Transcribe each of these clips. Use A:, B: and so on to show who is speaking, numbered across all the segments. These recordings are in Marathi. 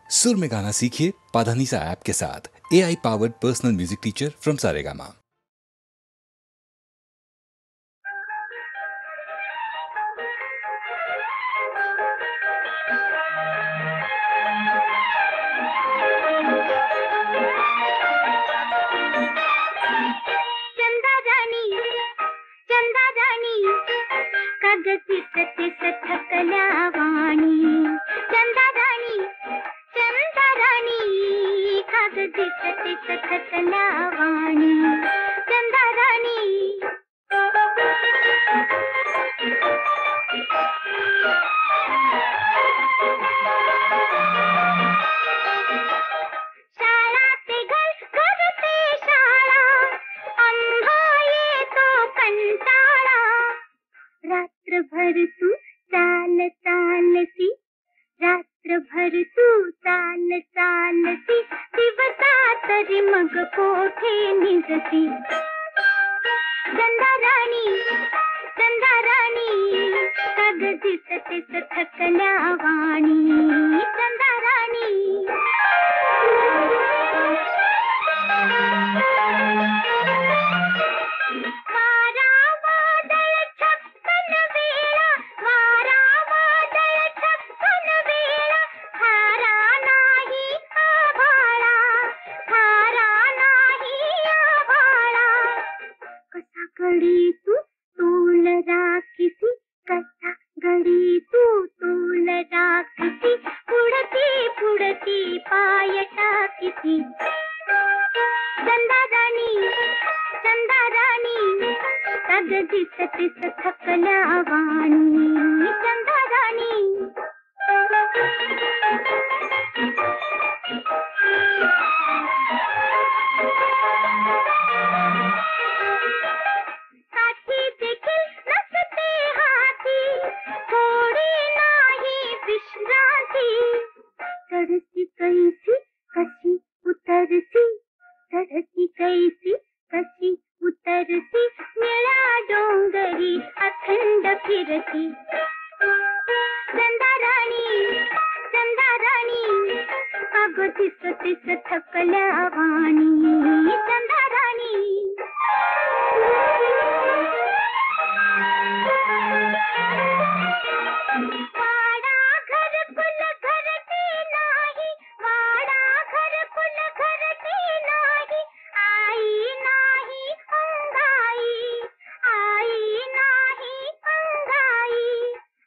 A: सुर में गाना सीखिए पाधानीसा ऐप के साथ। AI powered personal music teacher from Saregama.
B: कागदी सती थकल्या वाणी, चंदा राणी कागदी सती थकल्या वाणी, चंदा राणी शाळा ते घर, घर ते शाळा, आम्हा येतो कंटाळा, रात्रभर तू चाल चालती, रात्रभर तू चाल चालती, दिवसा तरी मग कोठे निजती, चंदा राणी कागदी सतीस थकल्या वाणी, चंदा राणी वारा वादळ छक्कन वेळा, वारा वादळ छक्कन वेळा, थारा नाही आभाळा, थारा नाही आभाळा, कसा गडी तू तोल राखीसी, कसा गडी तू तोल राखीसी, पुढती पुढती पाय टाकीसी, चंदा राणी कागदी सतीस थकल्या वाणी, चंदा राणी साठी देखील नसते हाती, थोडी नाही विश्रांती, चढती कैसी कशी उतरती, चढती कैसी कशी उतरती, निळ्या डोंगरी अखंड फिरती, चंदा राणी कागदी सतीस थकल्या वाणी, चंदा राणी वाडा घरकुल घरटी नाही, वाडा घरकुल घरटी नाही, आई नाही अंगाई, आई नाही अंगाई,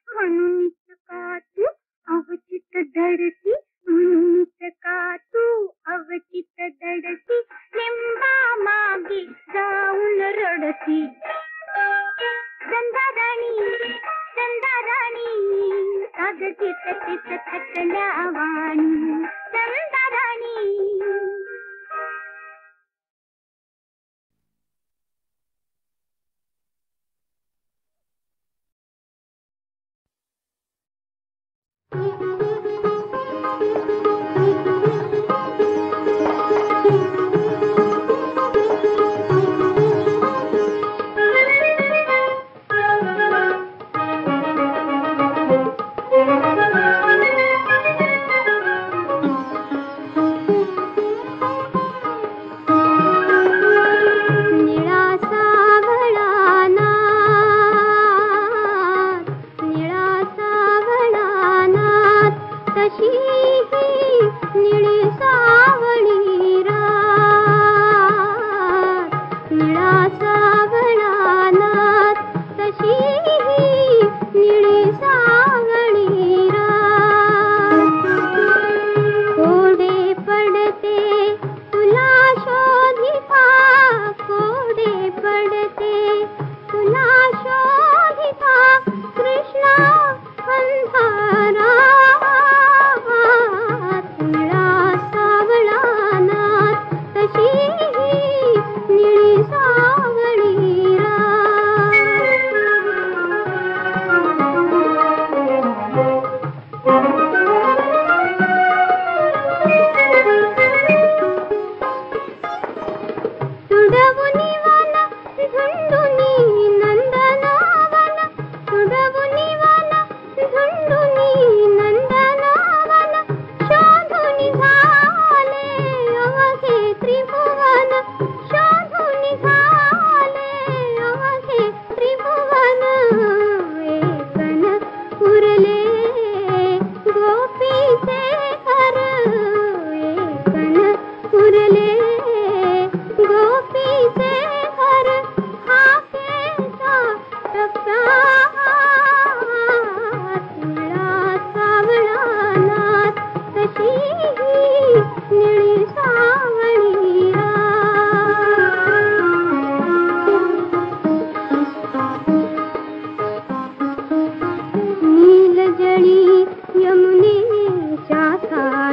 B: म्हणूनच का तू अवचित धडती, म्हणूनच का तू अवचित धडती, लिंबा मागे जाऊन रडती, चंदा राणी कागदी सतीस थकल्या वाणी, चंदा राणी
C: कशी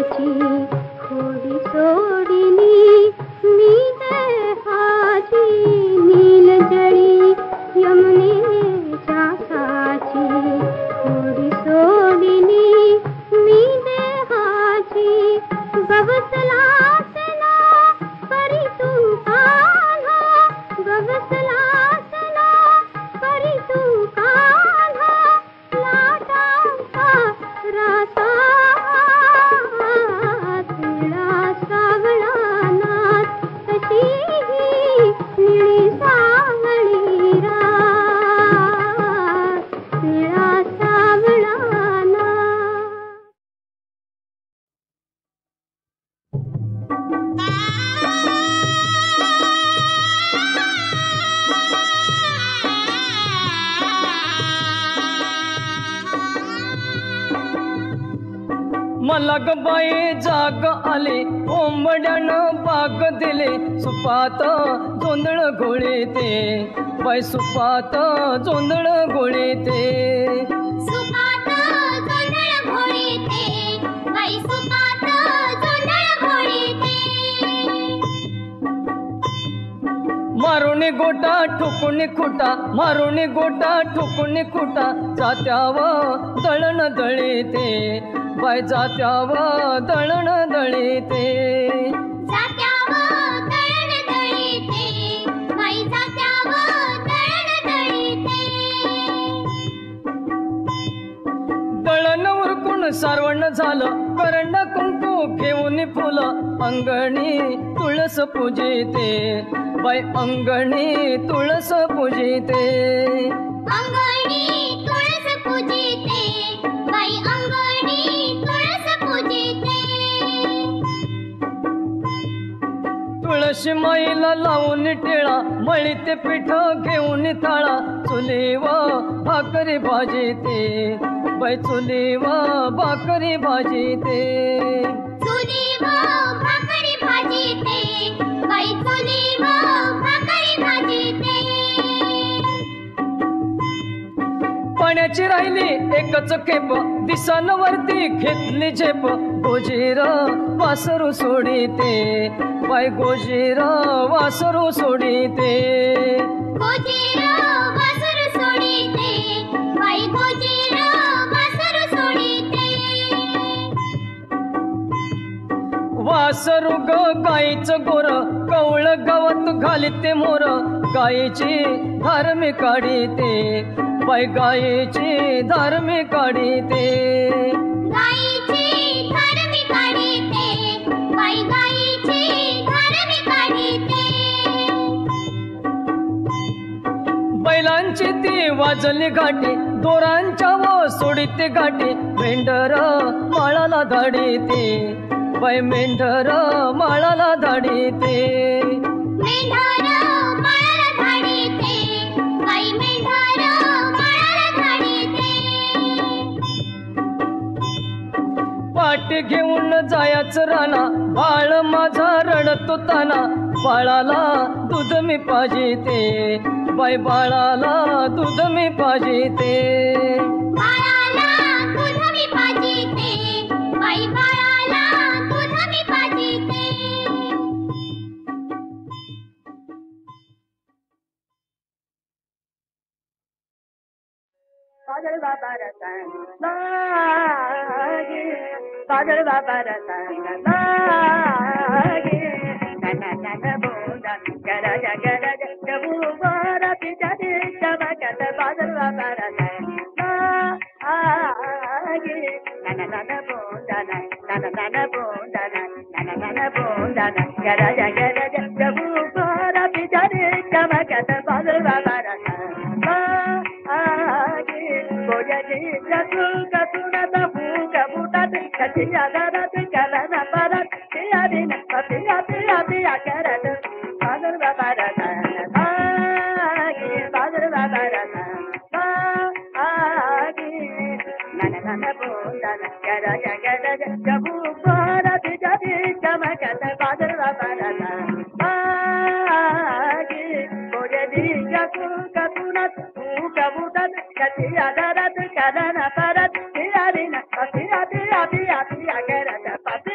B: देहाची खोडी सोडिली मी देहाची नीलजळी यमुनेच्या काठी खोडी सोडिली मी देहाची गवसला सना परी तू कान्हा गवसला सना परी तू कान्हा लाटांचा रासा तिळा सावळानात तशीही निळी सावळी रात तिळा सावळानात.
C: मला ग बाई जाग आली कोंबड्यानं बाग दिले सुपात जोंधळ घोळे ते बाई सुपात जोंधळ घोळे ते
B: सुपात जोंधळ घोळीते बाई सुपात जोंधळ घोळीते
C: मारुणी गोटा ठोकुनी खुटा मारुणी गोटा ठोकुनी खुटा जात्याव दळण दळीते बाई जात्याव दळण दळीते
B: जात्यावर दळण दळीते बाई जात्यावर दळण दळीते
C: दळण उरकून सारवण झालं करंड कुंकू घेऊन फुलं अंगणी तुळस पूजिते बाई अंगणी तुळस पूजिते
B: अंगणी तुळस पूजिते बाई अंगणी तुळस पूजिते
C: तुळशी माईला लावून टिळा मळीते पीठ घेऊन थाळा चुलीव भाकरी भाजीते बाई चुलीव भाकरी भाजीते
B: चुलीवर भाकरी भाजीते बाई चुलीवर भाकरी भाजीते
C: पाण्याची राहिली एकच खेप दिसन वरती घेतली झेप गोजीर वासरू सोडीते बाई गोजीर वासरू सोडीते
B: गोजीर वासरू सोडीते बाई गोजीर वासरू सोडीते
C: वासरू ग गाईचं गोर कवळ गवत घालीते मोर गाईची धारमी काढीते बाई गाईची धारमी काढीते
B: गाईची धारमी काढीते बाई गाईची धारमी काढीते
C: बैलांची ती वाजली घाटी दोरांच्या व सोडीते घाटी मेंढर माळाला धाडीते बाई मेंढर माळाला धाडीते
B: मेंढर माळाला धाडीते बाई मेंढर माळाला धाडीते
C: पाटी घेऊन जायचं राणा बाळ माझा रडतो ताना बाळाला दूध मी पाजिते बाई बाळाला दूध मी पाजिते
B: बाळाला दूध मी पाजिते बाई बाळाला दूध मी पाजिते
D: पागल बाबा रतन लागे पागल बाबा रतन लागे नन नन बोंदा गरज गरज जबू बारा पिजादे चमकत पागल बाबा रतन लागे नन नन बोंदा नन नन बोंदा नन नन बोंदा गरज गरज जबू बारा पिजादे चमकत पागल बाबा रतन Pati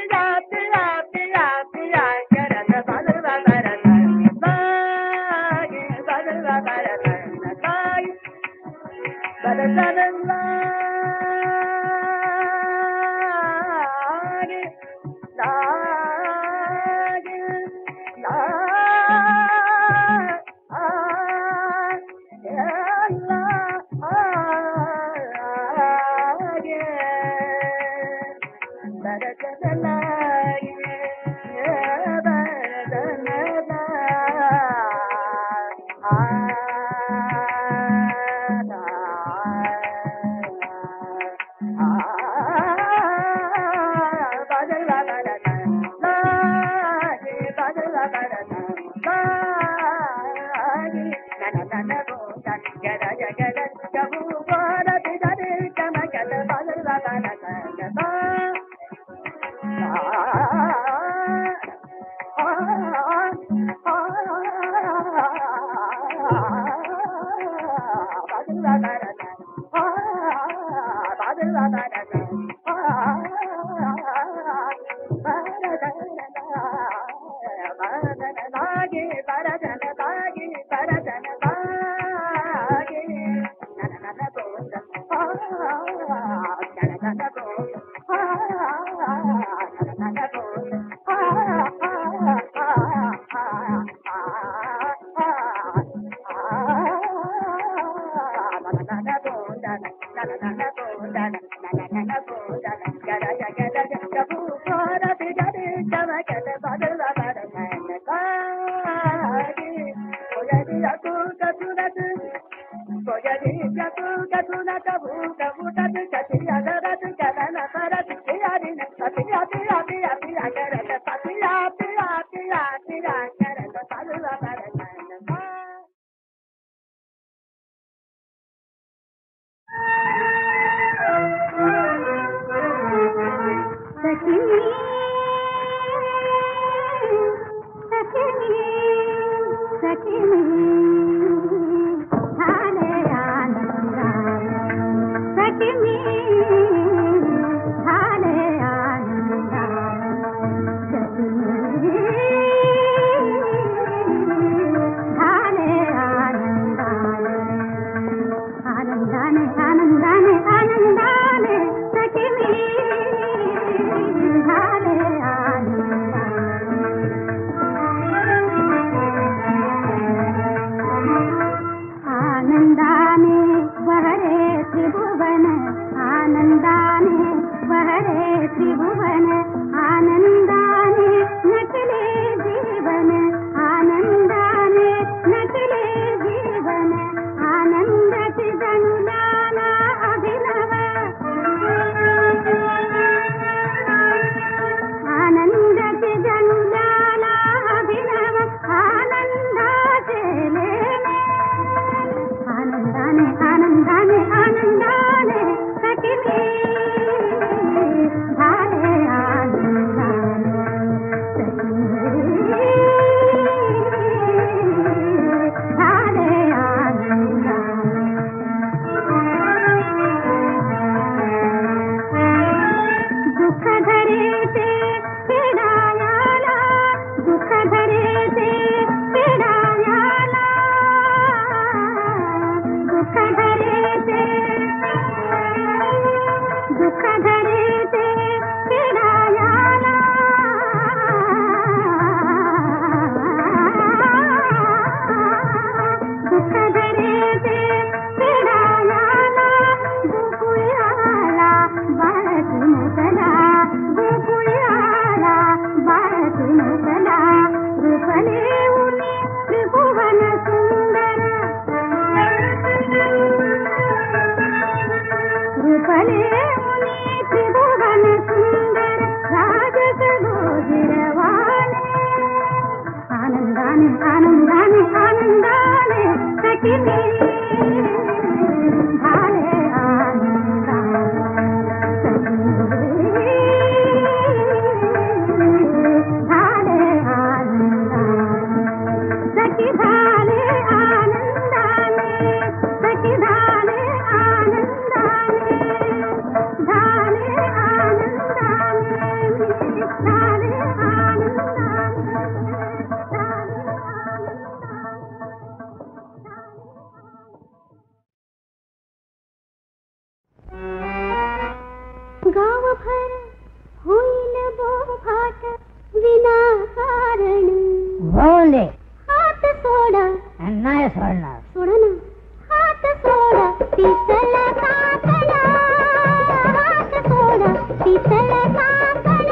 B: शीतल काकड़ा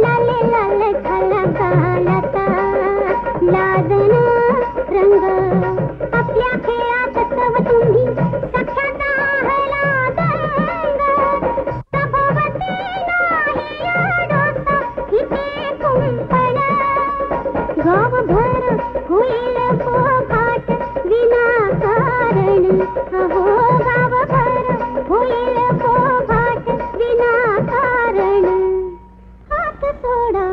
B: लाले लाल झलका लता लाजन रंग आपल्या खेळात तव तुम्ही सख्याचा हलादंग सभोवती नाही डोसा इथे कुंपण गावभर होईल पोफाट विनाकारण अहो गावभर होईल पोफाट विनाकारण हात सोडा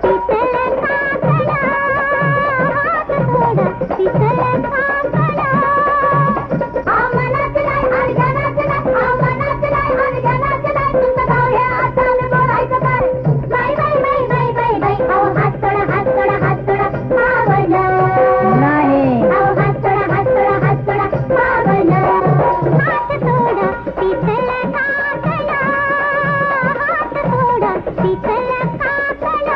B: शीतल काकला हात सोडा शीतल काकला आमनाच नाही अर्जनाच नाही आमनाच नाही अर्जनाच नाही तुमचं गाव हे आताने बोलायचं काय बाई बाई बाई बाई बाई बाई अहो हात सोडा पावन नाही अहो हात सोडा पावन हात सोडा शीतल काकला हात सोडा शीतल काकला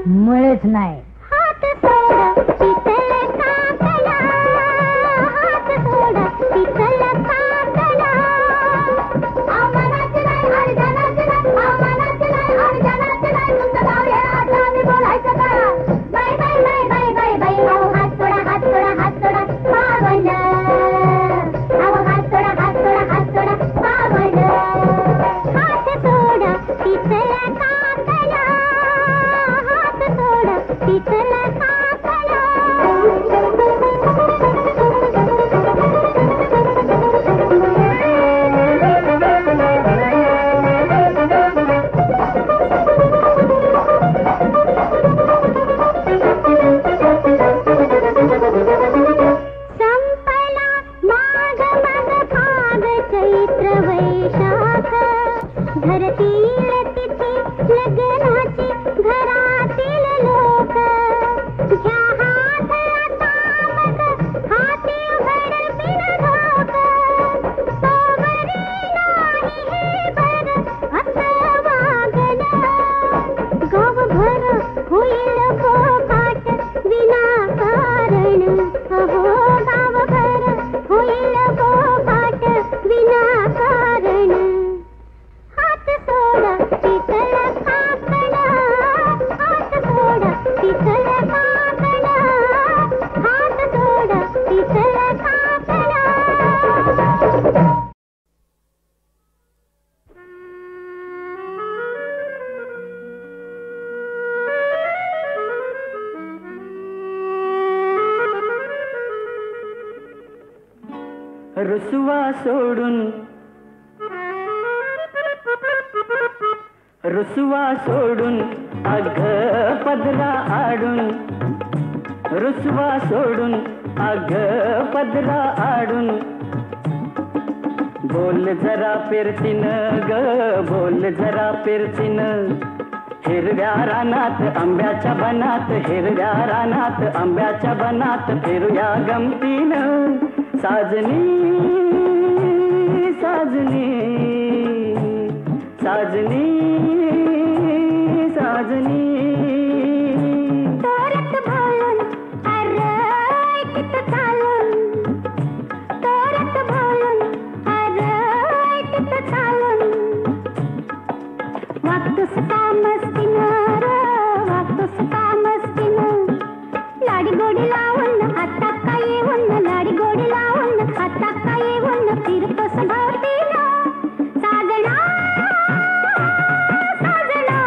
E: मुळेच नाही
B: हात सोडा शीतल काकला हात सोडा शीतल काकला आमनाच नाही अर्जनाच नाही आमनाच नाही अर्जनाच नाही तुमचं गाव हे आताने बोलायचं काय बाई बाई बाई बाई बाई बाई अहो हात सोडा पावन अहो हात सोडा पावन हात सोडा शीतल काकला हात सोडा शीतल काकला संपला माघ मग फाग चैत्र वैशाख धरतील तिथी लग्नाची घरातील लोक घ्या हात आता मग हाती घड बिनधोक तोवरी नाही हे बघ असं वागण गावभर होईल पोफाट विनाकारण अहो गावभर होईल पोफाट विनाकारण हात सोडा शीतल काकला हात सोडा शीतल काकला हात सोडा शीतल काकला
C: रुसवा सोडून अग पदरा आडून रुसवा सोडून अग पदरा आडून बोल जरा फिरतीन ग बोल जरा फिरतीन हिरव्या रानात आंब्याच्या बनात हिरव्या रानात आंब्याच्या बनात फिरूया गमतीन साजनी साजनी साजनी साजनी
B: तोरत भाळून अरे किती चालून तोरत भाळून अरे किती चालून वागतोस का मस्तीनं वागतोस का मस्तीनं लाडी गोडी लावून आता काय येऊन लाडी गोडी लावून आता काय येऊन फिरतोस भोवतीनं साजना साजना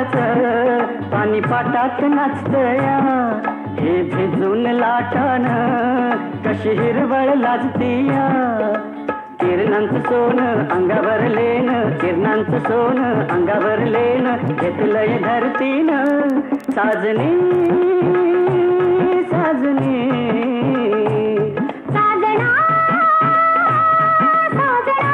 C: पाण्याचं पाणी पाटात नाचतया हे भिजून लाटान कशी हिरवळ लाजतीया किरणांचं सोनं अंगावर लेन किरणांचं सोनं अंगावर लेन घेतलंय धरतीनं साजनी साजनी
B: साजना साजना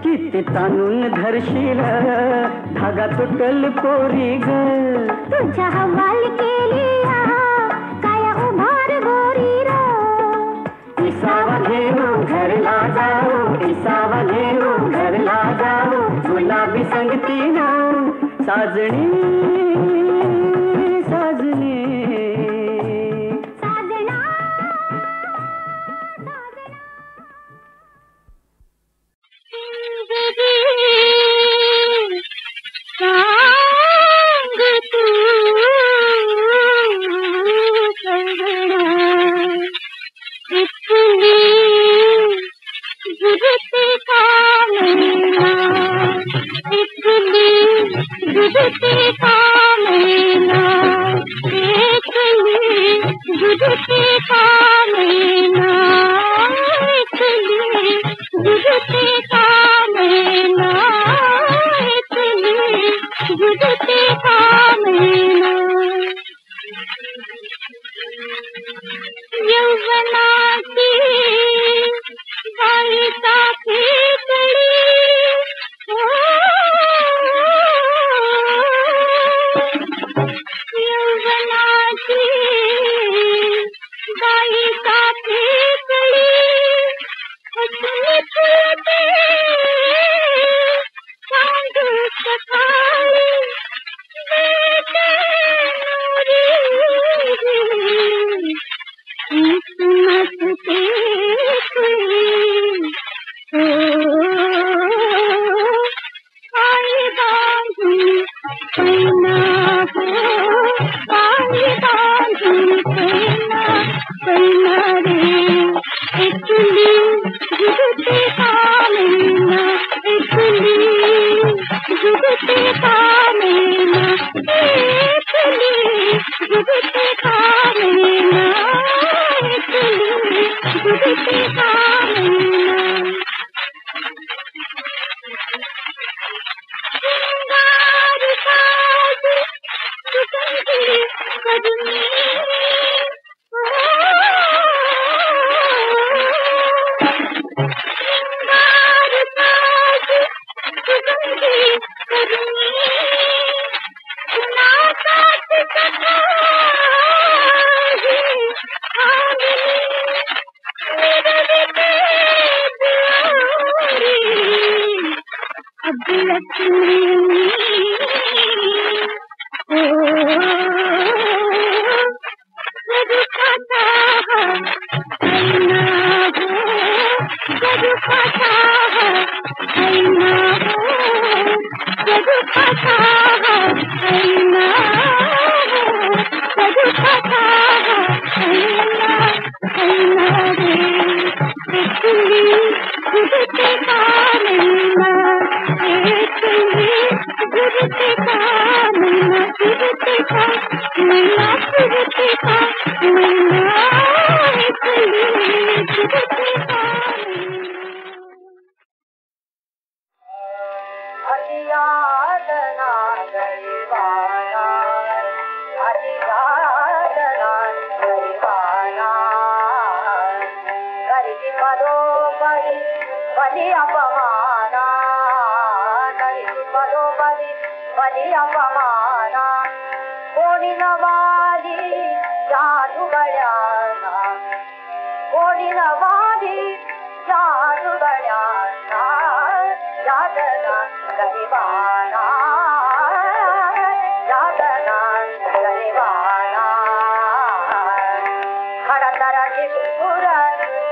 C: किती ताणून धरशील धागा तुटल पोरी ग
B: तुझ्या हवाल केली काया उभार गोरी रा
C: इसावा घेऊ घरला जाऊ इसावा घेऊ घरला जाऊ गुलाबी संगतीनं साजणी साजणी
B: साजना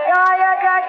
B: न्याय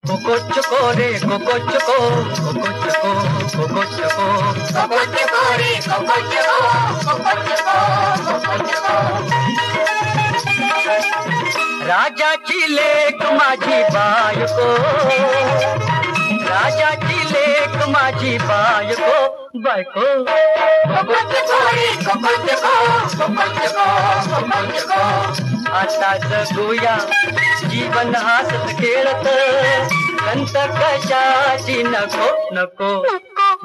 C: कोकोचको रे कोकोचको कोकोचको कोकोचको कोकोचको रे कोकोचको कोकोचको कोकोचको राजाची लेक माझी बायको राजाची लेक माझी बायको बायको कोकोचको रे कोकोचको कोकोचको कोकोचको आता जगूया जीवन हसत खेळत संत कशाची नको नको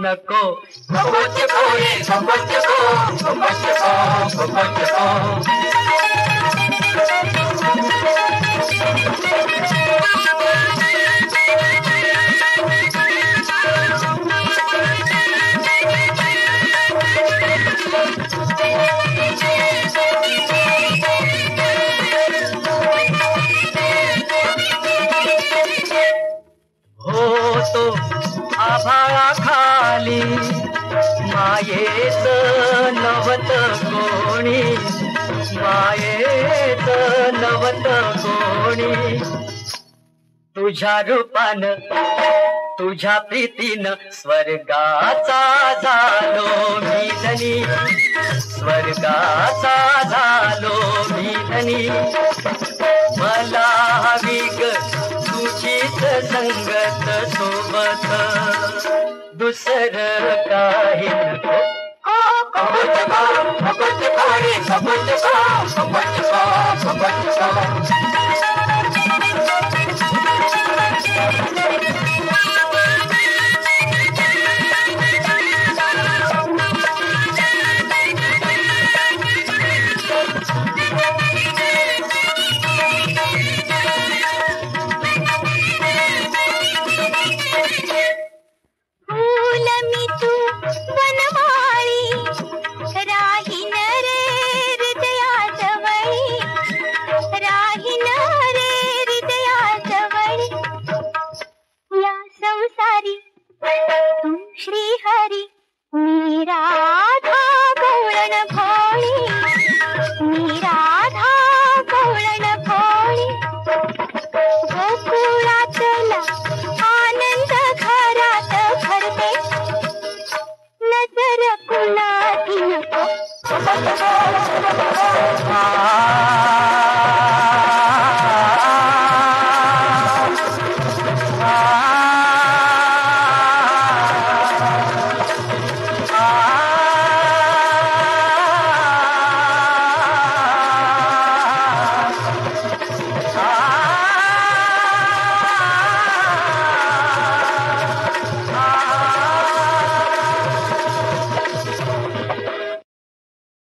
C: नको कोकोचको रे कोकोचको कोकोचको कोकोचको आभाळा खाली मायेत नवत कोणी मायेत नवत कोणी तुझ्या रूपान तुझ्या प्रीतीन स्वर्गाचा झालो मी धनी स्वर्गाचा झालो मी धनी मला हवी ग तुझीच संगत सोबत दुसर काही नको कोकोचको कोकोचको रे कोकोचको कोकोचको कोकोचको
B: श्री हरी